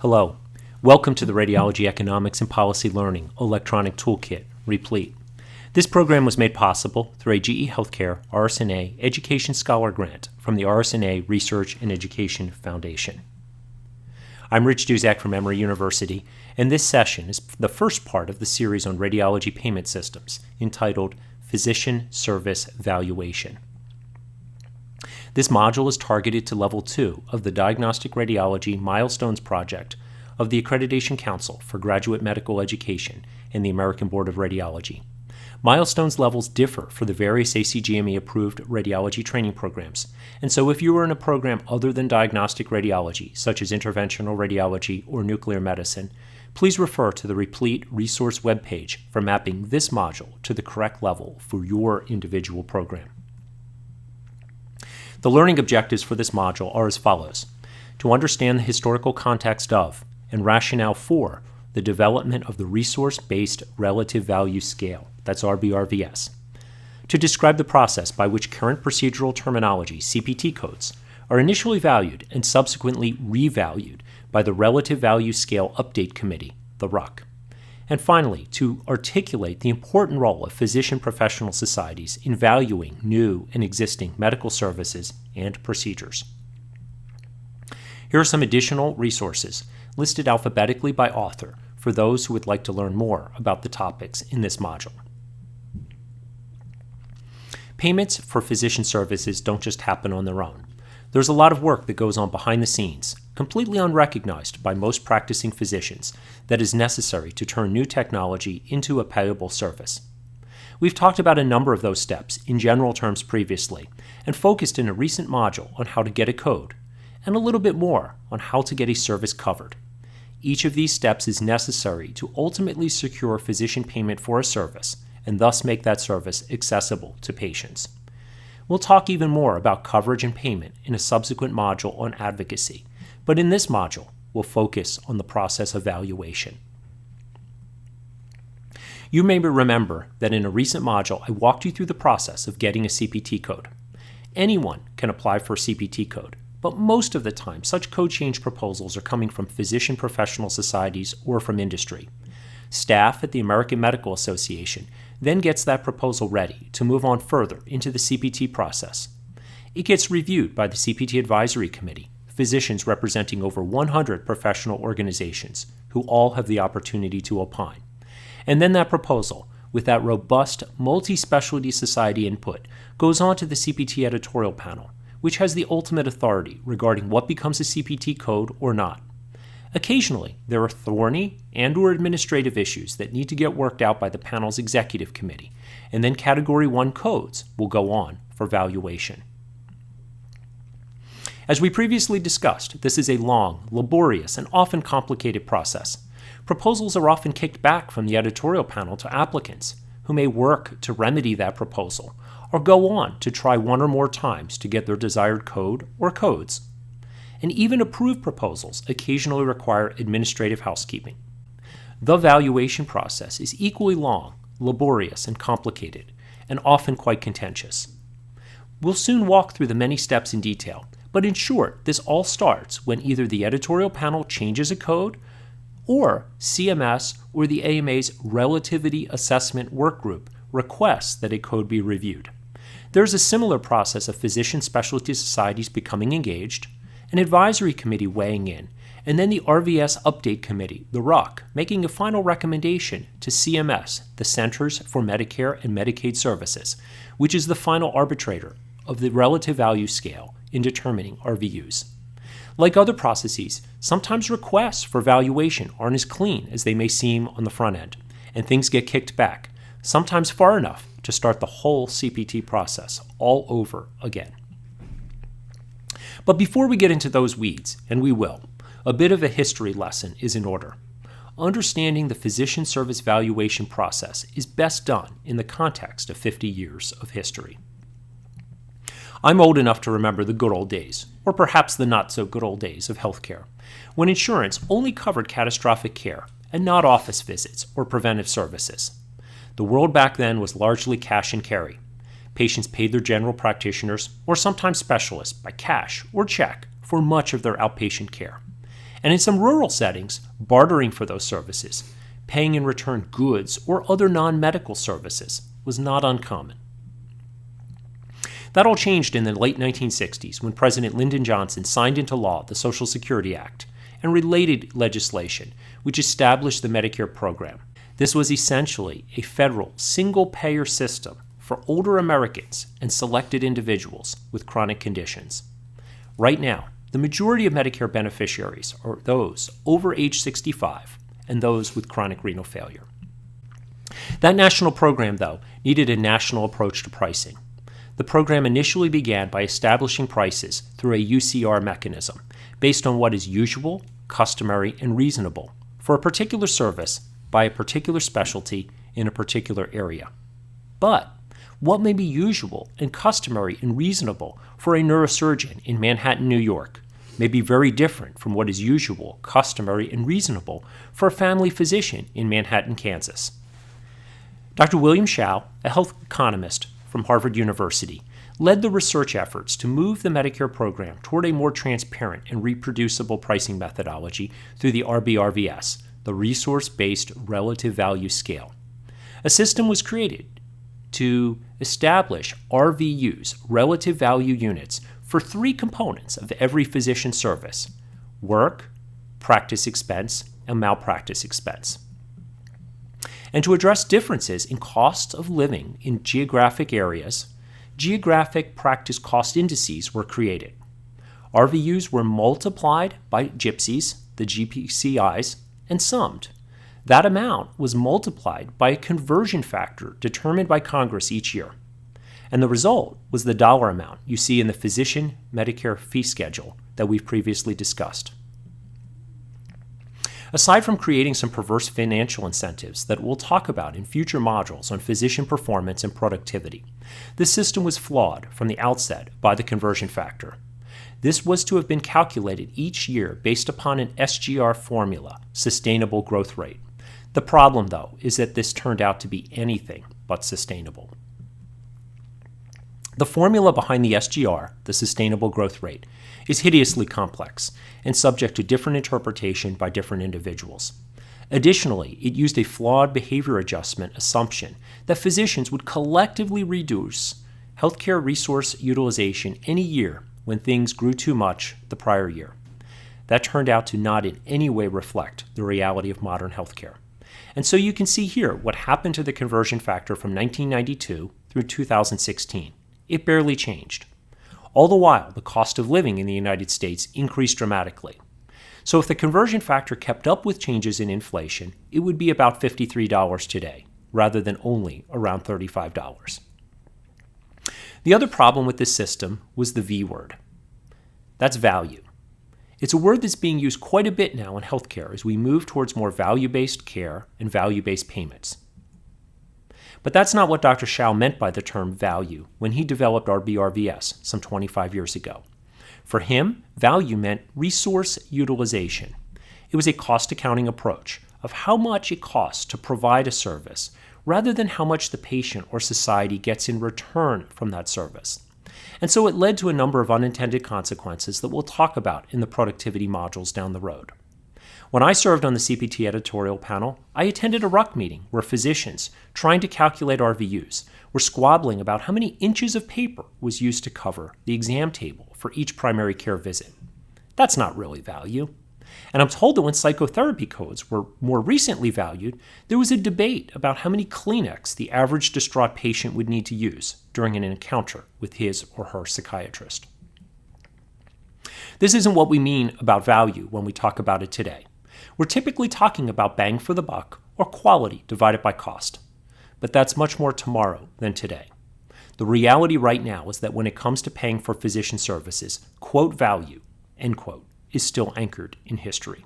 Hello. Welcome to the Radiology Economics and Policy Learning Electronic Toolkit, Replete. This program was made possible through a GE Healthcare RSNA Education Scholar Grant from the RSNA Research and Education Foundation. I'm Rich Duzak from Emory University, and this session is the first part of the series on radiology payment systems entitled Physician Service Valuation. This module is targeted to Level 2 of the Diagnostic Radiology Milestones Project of the Accreditation Council for Graduate Medical Education and the American Board of Radiology. Milestones levels differ for the various ACGME-approved radiology training programs, and so if you are in a program other than diagnostic radiology, such as interventional radiology or nuclear medicine, please refer to the Replete resource webpage for mapping this module to the correct level for your individual program. The learning objectives for this module are as follows: to understand the historical context of and rationale for the development of the Resource-Based Relative Value Scale, that's RBRVS, to describe the process by which current procedural terminology, CPT codes, are initially valued and subsequently revalued by the Relative Value Scale Update Committee, the RUC, and finally, to articulate the important role of physician professional societies in valuing new and existing medical services and procedures. Here are some additional resources listed alphabetically by author for those who would like to learn more about the topics in this module. Payments for physician services don't just happen on their own. There's a lot of work that goes on behind the scenes, completely unrecognized by most practicing physicians, that is necessary to turn new technology into a payable service. We've talked about a number of those steps in general terms previously, and focused in a recent module on how to get a code, and a little bit more on how to get a service covered. Each of these steps is necessary to ultimately secure physician payment for a service, and thus make that service accessible to patients. We'll talk even more about coverage and payment in a subsequent module on advocacy, but in this module, we'll focus on the process of valuation. You may remember that in a recent module, I walked you through the process of getting a CPT code. Anyone can apply for a CPT code, but most of the time, such code change proposals are coming from physician professional societies or from industry. Staff at the American Medical Association then gets that proposal ready to move on further into the CPT process. It gets reviewed by the CPT Advisory Committee, physicians representing over 100 professional organizations who all have the opportunity to opine. And then that proposal, with that robust multi-specialty society input, goes on to the CPT editorial panel, which has the ultimate authority regarding what becomes a CPT code or not. Occasionally, there are thorny and/or administrative issues that need to get worked out by the panel's executive committee, and then Category 1 codes will go on for valuation. As we previously discussed, this is a long, laborious, and often complicated process. Proposals are often kicked back from the editorial panel to applicants, who may work to remedy that proposal, or go on to try one or more times to get their desired code or codes. And even approved proposals occasionally require administrative housekeeping. The valuation process is equally long, laborious, and complicated, and often quite contentious. We'll soon walk through the many steps in detail, but in short, this all starts when either the editorial panel changes a code, or CMS or the AMA's Relativity Assessment Workgroup requests that a code be reviewed. There's a similar process of physician specialty societies becoming engaged, an advisory committee weighing in, and then the RVS Update Committee, the RUC, making a final recommendation to CMS, the Centers for Medicare and Medicaid Services, which is the final arbitrator of the relative value scale in determining RVUs. Like other processes, sometimes requests for valuation aren't as clean as they may seem on the front end, and things get kicked back, sometimes far enough to start the whole CPT process all over again. But before we get into those weeds, and we will, a bit of a history lesson is in order. Understanding the physician service valuation process is best done in the context of 50 years of history. I'm old enough to remember the good old days, or perhaps the not so good old days of healthcare, when insurance only covered catastrophic care and not office visits or preventive services. The world back then was largely cash and carry. Patients paid their general practitioners, or sometimes specialists, by cash or check for much of their outpatient care. and in some rural settings, bartering for those services, paying in return goods or other non-medical services, was not uncommon. That all changed in the late 1960s when President Lyndon Johnson signed into law the Social Security Act and related legislation, which established the Medicare program. This was essentially a federal single-payer system for older Americans and selected individuals with chronic conditions. Right now, the majority of Medicare beneficiaries are those over age 65 and those with chronic renal failure. That national program, though, needed a national approach to pricing. The program initially began by establishing prices through a UCR mechanism based on what is usual, customary, and reasonable for a particular service by a particular specialty in a particular area. But what may be usual and customary and reasonable for a neurosurgeon in Manhattan, New York, may be very different from what is usual, customary, and reasonable for a family physician in Manhattan, Kansas. Dr. William Hsiao, a health economist from Harvard University, led the research efforts to move the Medicare program toward a more transparent and reproducible pricing methodology through the RBRVS, the Resource-Based Relative Value Scale. A system was created to establish RVUs, relative value units, for three components of every physician service: work, practice expense, and malpractice expense. And to address differences in costs of living in geographic areas, geographic practice cost indices were created. RVUs were multiplied by GPCIs, the GPCIs, and summed. That amount was multiplied by a conversion factor determined by Congress each year. And the result was the dollar amount you see in the physician Medicare fee schedule that we've previously discussed. Aside from creating some perverse financial incentives that we'll talk about in future modules on physician performance and productivity, this system was flawed from the outset by the conversion factor. This was to have been calculated each year based upon an SGR formula, sustainable growth rate. The problem, though, is that this turned out to be anything but sustainable. The formula behind the SGR, the sustainable growth rate, is hideously complex and subject to different interpretation by different individuals. Additionally, it used a flawed behavior adjustment assumption that physicians would collectively reduce healthcare resource utilization any year when things grew too much the prior year. That turned out to not in any way reflect the reality of modern healthcare. And so you can see here what happened to the conversion factor from 1992 through 2016. It barely changed. All the while, the cost of living in the United States increased dramatically. So if the conversion factor kept up with changes in inflation, it would be about $53 today, rather than only around $35. The other problem with this system was the V word. That's value. It's a word that's being used quite a bit now in healthcare as we move towards more value-based care and value-based payments. But that's not what Dr. Hsiao meant by the term value when he developed RBRVS some 25 years ago. For him, value meant resource utilization. It was a cost accounting approach of how much it costs to provide a service rather than how much the patient or society gets in return from that service. And so it led to a number of unintended consequences that we'll talk about in the productivity modules down the road. When I served on the CPT editorial panel, I attended a RUC meeting where physicians, trying to calculate RVUs, were squabbling about how many inches of paper was used to cover the exam table for each primary care visit. That's not really value. And I'm told that when psychotherapy codes were more recently valued, there was a debate about how many Kleenex the average distraught patient would need to use during an encounter with his or her psychiatrist. This isn't what we mean about value when we talk about it today. We're typically talking about bang for the buck or quality divided by cost. But that's much more tomorrow than today. The reality right now is that when it comes to paying for physician services, quote value, end quote, is still anchored in history.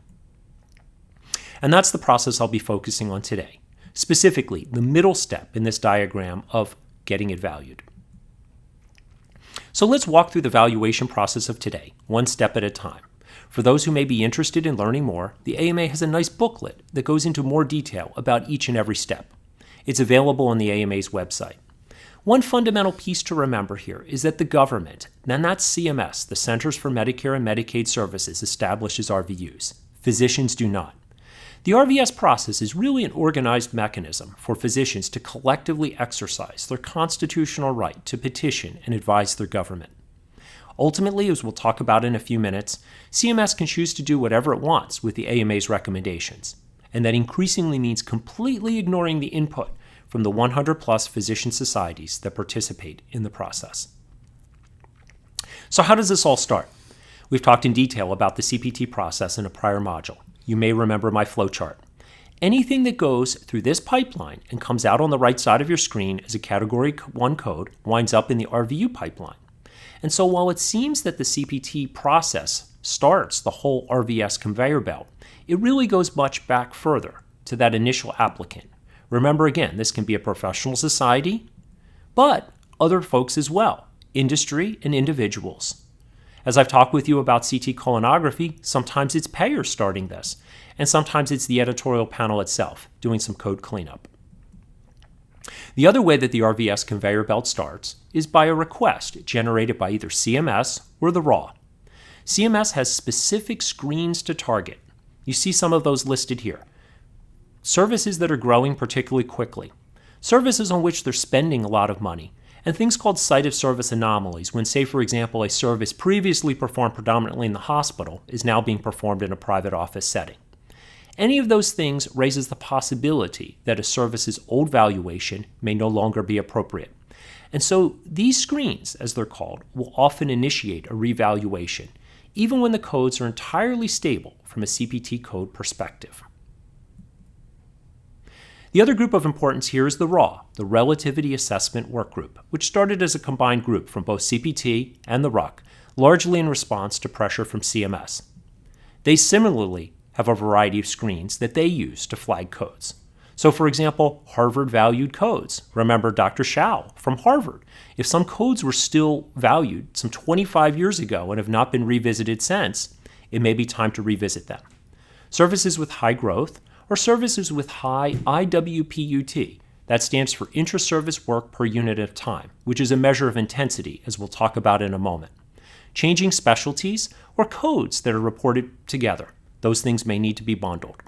And that's the process I'll be focusing on today, specifically the middle step in this diagram of getting it valued. So let's walk through the valuation process of today, one step at a time. For those who may be interested in learning more, the AMA has a nice booklet that goes into more detail about each and every step. It's available on the AMA's website. One fundamental piece to remember here is that the government, and that's CMS, the Centers for Medicare and Medicaid Services, establishes RVUs. Physicians do not. The RVS process is really an organized mechanism for physicians to collectively exercise their constitutional right to petition and advise their government. Ultimately, as we'll talk about in a few minutes, CMS can choose to do whatever it wants with the AMA's recommendations, and that increasingly means completely ignoring the input from the 100-plus physician societies that participate in the process. So how does this all start? We've talked in detail about the CPT process in a prior module. You may remember my flowchart. Anything that goes through this pipeline and comes out on the right side of your screen as a Category 1 code winds up in the RVU pipeline. And so while it seems that the CPT process starts the whole RVS conveyor belt, it really goes much back further to that initial applicant. Remember again, this can be a professional society, but other folks as well, industry and individuals. As I've talked with you about CT colonography, sometimes it's payers starting this, and sometimes it's the editorial panel itself doing some code cleanup. The other way that the RVS conveyor belt starts is by a request generated by either CMS or the RAW. CMS has specific screens to target. You see some of those listed here. Services that are growing particularly quickly, services on which they're spending a lot of money, and things called site of service anomalies when, say, for example, a service previously performed predominantly in the hospital is now being performed in a private office setting. Any of those things raises the possibility that a service's old valuation may no longer be appropriate. And so these screens, as they're called, will often initiate a revaluation, even when the codes are entirely stable from a CPT code perspective. The other group of importance here is the RAW, the Relativity Assessment Workgroup, which started as a combined group from both CPT and the RUC, largely in response to pressure from CMS. They similarly have a variety of screens that they use to flag codes. So for example, Harvard valued codes. Remember Dr. Shao from Harvard. If some codes were still valued some 25 years ago and have not been revisited since, it may be time to revisit them. Services with high growth, or services with high IWPUT, that stands for intra-service work per unit of time, which is a measure of intensity, as we'll talk about in a moment. Changing specialties, or codes that are reported together. Those things may need to be bundled.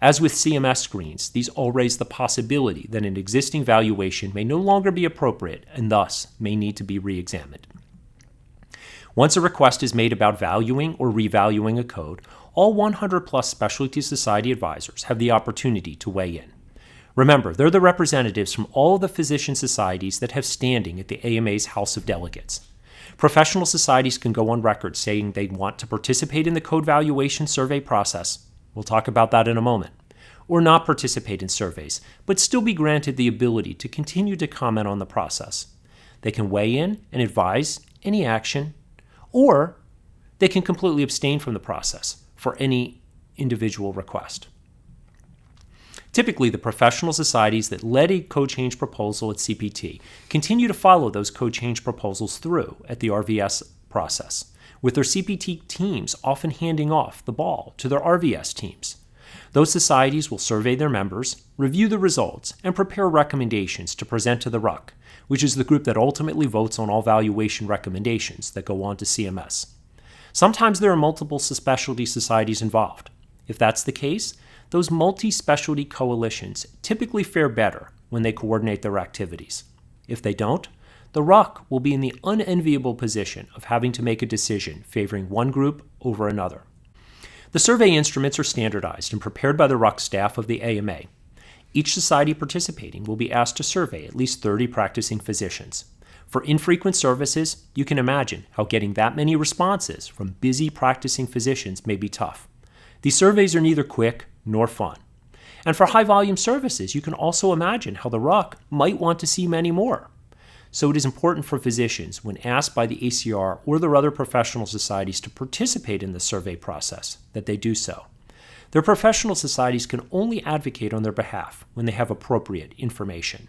As with CMS screens, these all raise the possibility that an existing valuation may no longer be appropriate and thus may need to be re-examined. Once a request is made about valuing or revaluing a code, all 100-plus specialty society advisors have the opportunity to weigh in. Remember, they're the representatives from all of the physician societies that have standing at the AMA's House of Delegates. Professional societies can go on record saying they want to participate in the code valuation survey process. We'll talk about that in a moment. Or not participate in surveys, but still be granted the ability to continue to comment on the process. They can weigh in and advise any action, or they can completely abstain from the process for any individual request. Typically, the professional societies that led a code change proposal at CPT continue to follow those code change proposals through at the RVS process, with their CPT teams often handing off the ball to their RVS teams. Those societies will survey their members, review the results, and prepare recommendations to present to the RUC, which is the group that ultimately votes on all valuation recommendations that go on to CMS. Sometimes there are multiple specialty societies involved. If that's the case, those multi-specialty coalitions typically fare better when they coordinate their activities. If they don't, the RUC will be in the unenviable position of having to make a decision favoring one group over another. The survey instruments are standardized and prepared by the RUC staff of the AMA. Each society participating will be asked to survey at least 30 practicing physicians. For infrequent services, you can imagine how getting that many responses from busy practicing physicians may be tough. These surveys are neither quick nor fun. And for high-volume services, you can also imagine how the RUC might want to see many more. So it is important for physicians, when asked by the ACR or their other professional societies to participate in the survey process, that they do so. Their professional societies can only advocate on their behalf when they have appropriate information.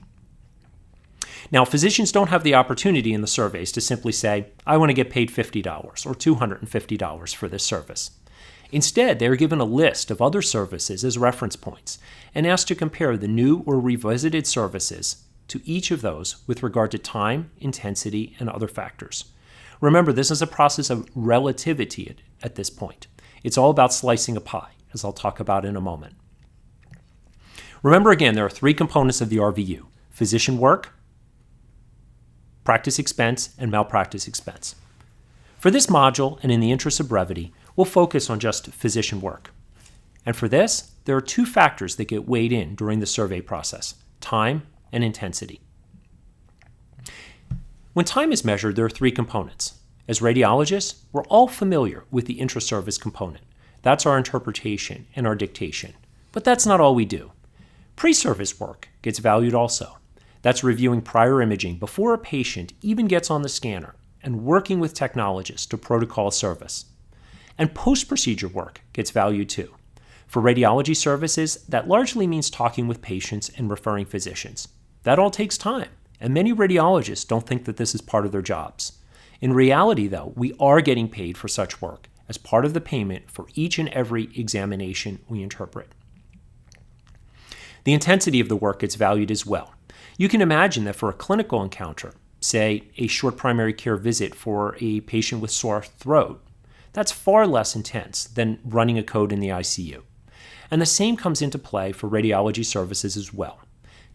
Now, physicians don't have the opportunity in the surveys to simply say, I want to get paid $50 or $250 for this service. Instead, they are given a list of other services as reference points and asked to compare the new or revisited services to each of those with regard to time, intensity, and other factors. Remember, this is a process of relativity at this point. It's all about slicing a pie, as I'll talk about in a moment. Remember again, there are three components of the RVU: physician work, practice expense, and malpractice expense. For this module, and in the interest of brevity, we'll focus on just physician work. And for this, there are two factors that get weighed in during the survey process: time and intensity. When time is measured, there are three components. As radiologists, we're all familiar with the intra-service component. That's our interpretation and our dictation. But that's not all we do. Pre-service work gets valued also. That's reviewing prior imaging before a patient even gets on the scanner and working with technologists to protocol service. And post-procedure work gets valued too. For radiology services, that largely means talking with patients and referring physicians. That all takes time, and many radiologists don't think that this is part of their jobs. In reality, though, we are getting paid for such work as part of the payment for each and every examination we interpret. The intensity of the work gets valued as well. You can imagine that for a clinical encounter, say a short primary care visit for a patient with sore throat, that's far less intense than running a code in the ICU. And the same comes into play for radiology services as well.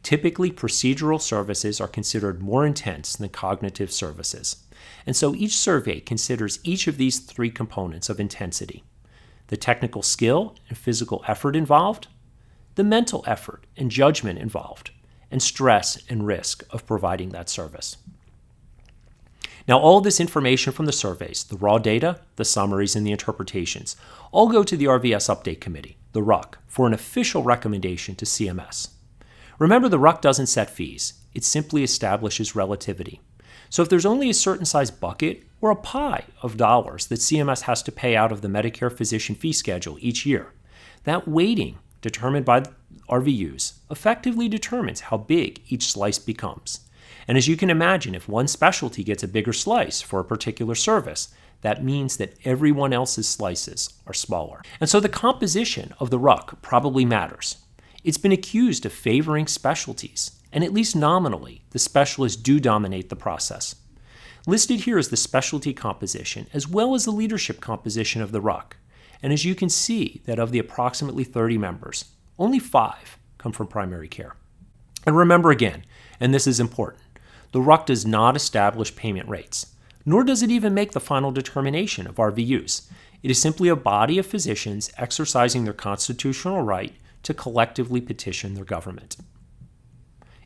Typically, procedural services are considered more intense than cognitive services. And so each survey considers each of these three components of intensity: the technical skill and physical effort involved, the mental effort and judgment involved, and stress and risk of providing that service. Now, all of this information from the surveys, the raw data, the summaries, and the interpretations, all go to the RVS Update Committee, the RUC, for an official recommendation to CMS. Remember, the RUC doesn't set fees. It simply establishes relativity. So if there's only a certain size bucket or a pie of dollars that CMS has to pay out of the Medicare physician fee schedule each year, that weighting determined by RVUs effectively determines how big each slice becomes. And as you can imagine, if one specialty gets a bigger slice for a particular service, that means that everyone else's slices are smaller. And so the composition of the RUC probably matters. It's been accused of favoring specialties, and at least nominally, the specialists do dominate the process. Listed here is the specialty composition as well as the leadership composition of the RUC. And as you can see, that of the approximately 30 members, only 5 come from primary care. And remember again, and this is important, the RUC does not establish payment rates, nor does it even make the final determination of RVUs. It is simply a body of physicians exercising their constitutional right to collectively petition their government.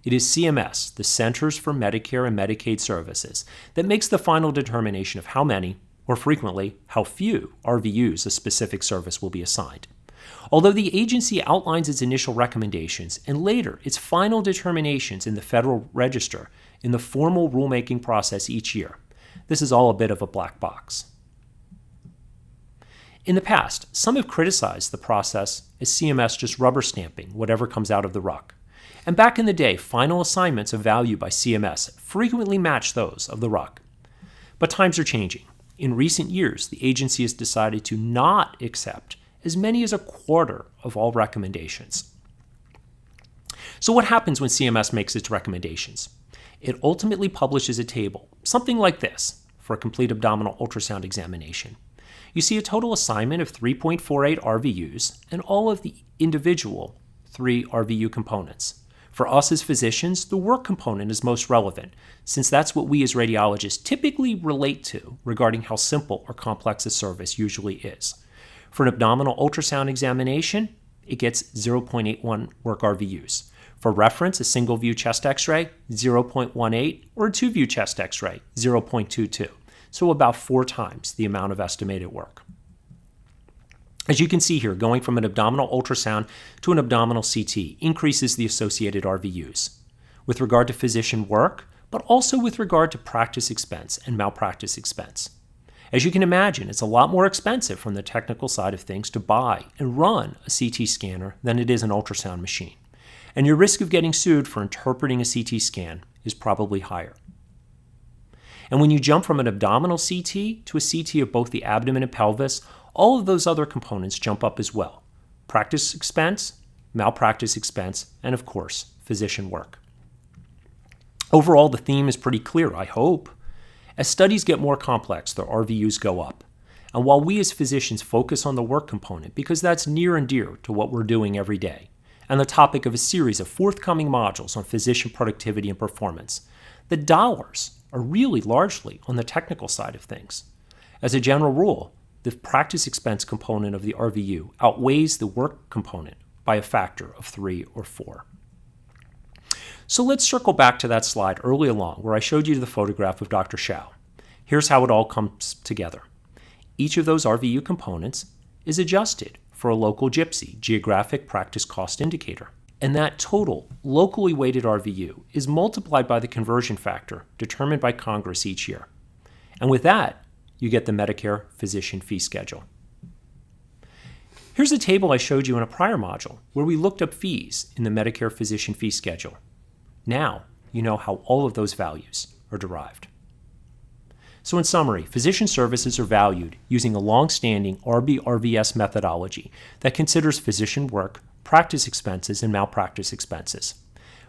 It is CMS, the Centers for Medicare and Medicaid Services, that makes the final determination of how many, or frequently, how few RVUs a specific service will be assigned. Although the agency outlines its initial recommendations and later its final determinations in the Federal Register in the formal rulemaking process each year, this is all a bit of a black box. In the past, some have criticized the process as CMS just rubber stamping whatever comes out of the RUC. And back in the day, final assignments of value by CMS frequently matched those of the RUC. But times are changing. In recent years, the agency has decided to not accept as many as a quarter of all recommendations. So what happens when CMS makes its recommendations? It ultimately publishes a table, something like this, for a complete abdominal ultrasound examination. You see a total assignment of 3.48 RVUs and all of the individual 3 RVU components. For us as physicians, the work component is most relevant, since that's what we as radiologists typically relate to regarding how simple or complex a service usually is. For an abdominal ultrasound examination, it gets 0.81 work RVUs. For reference, a single-view chest x-ray, 0.18, or a two-view chest x-ray, 0.22. So about 4 times the amount of estimated work. As you can see here, going from an abdominal ultrasound to an abdominal CT increases the associated RVUs with regard to physician work, but also with regard to practice expense and malpractice expense. As you can imagine, it's a lot more expensive from the technical side of things to buy and run a CT scanner than it is an ultrasound machine. And your risk of getting sued for interpreting a CT scan is probably higher. And when you jump from an abdominal CT to a CT of both the abdomen and pelvis, all of those other components jump up as well. Practice expense, malpractice expense, and of course, physician work. Overall, the theme is pretty clear, I hope. As studies get more complex, their RVUs go up. And while we as physicians focus on the work component because that's near and dear to what we're doing every day, and the topic of a series of forthcoming modules on physician productivity and performance, the dollars are really largely on the technical side of things. As a general rule, the practice expense component of the RVU outweighs the work component by a factor of 3 or 4. So let's circle back to that slide early along where I showed you the photograph of Dr. Shao. Here's how it all comes together. Each of those RVU components is adjusted for a local GPSI, Geographic Practice Cost Indicator. And that total, locally weighted RVU is multiplied by the conversion factor determined by Congress each year. And with that, you get the Medicare Physician Fee Schedule. Here's a table I showed you in a prior module where we looked up fees in the Medicare Physician Fee Schedule. Now you know how all of those values are derived. So in summary, physician services are valued using a long-standing RB-RVS methodology that considers physician work, practice expenses, and malpractice expenses.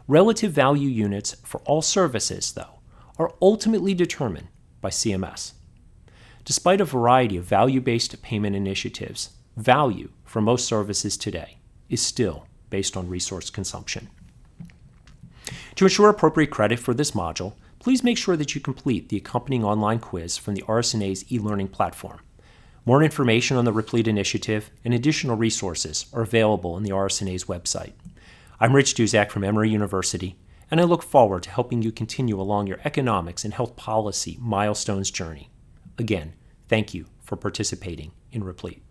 Relative value units for all services, though, are ultimately determined by CMS. Despite a variety of value-based payment initiatives, value for most services today is still based on resource consumption. To ensure appropriate credit for this module, please make sure that you complete the accompanying online quiz from the RSNA's e-learning platform. More information on the Replete initiative and additional resources are available on the RSNA's website. I'm Rich Duzak from Emory University, and I look forward to helping you continue along your economics and health policy milestones journey. Again, thank you for participating in Replete.